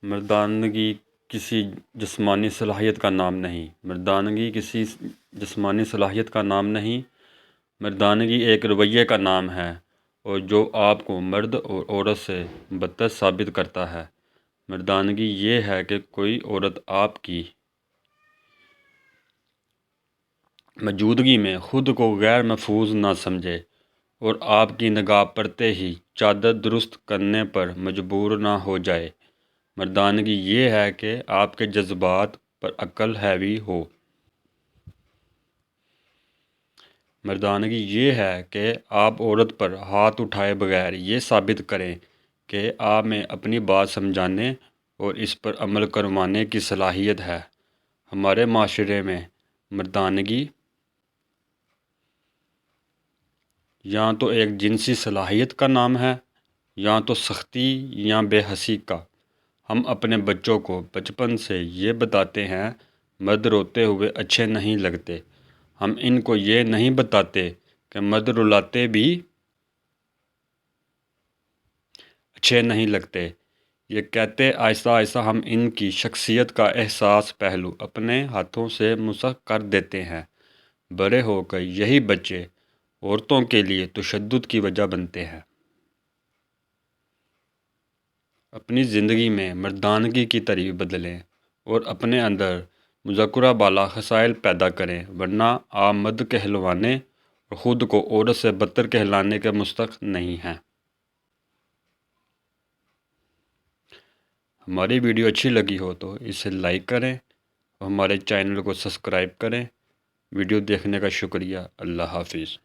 مردانگی کسی جسمانی صلاحیت کا نام نہیں۔ مردانگی کسی جسمانی صلاحیت کا نام نہیں، مردانگی ایک رویے کا نام ہے، اور جو آپ کو مرد اور عورت سے بدتر ثابت کرتا ہے۔ مردانگی یہ ہے کہ کوئی عورت آپ کی موجودگی میں خود کو غیر محفوظ نہ سمجھے اور آپ کی نگاہ پڑتے ہی چادر درست کرنے پر مجبور نہ ہو جائے۔ مردانگی یہ ہے کہ آپ کے جذبات پر عقل حاوی ہو۔ مردانگی یہ ہے کہ آپ عورت پر ہاتھ اٹھائے بغیر یہ ثابت کریں کہ آپ میں اپنی بات سمجھانے اور اس پر عمل کروانے کی صلاحیت ہے۔ ہمارے معاشرے میں مردانگی یا تو ایک جنسی صلاحیت کا نام ہے، یا تو سختی یا بے حسی کا۔ ہم اپنے بچوں کو بچپن سے یہ بتاتے ہیں مرد روتے ہوئے اچھے نہیں لگتے۔ ہم ان کو یہ نہیں بتاتے کہ مرد رلاتے بھی اچھے نہیں لگتے۔ یہ کہتے آہستہ آہستہ ہم ان کی شخصیت کا احساس پہلو اپنے ہاتھوں سے مسخ کر دیتے ہیں۔ بڑے ہو کر یہی بچے عورتوں کے لیے تشدد کی وجہ بنتے ہیں۔ اپنی زندگی میں مردانگی کی ترغیب بدلیں اور اپنے اندر مذکورہ بالا خصائل پیدا کریں، ورنہ آپ مرد کہلوانے اور خود کو عورت سے بدتر کہلانے کے مستحق نہیں ہیں۔ ہماری ویڈیو اچھی لگی ہو تو اسے لائک کریں اور ہمارے چینل کو سبسکرائب کریں۔ ویڈیو دیکھنے کا شکریہ۔ اللہ حافظ۔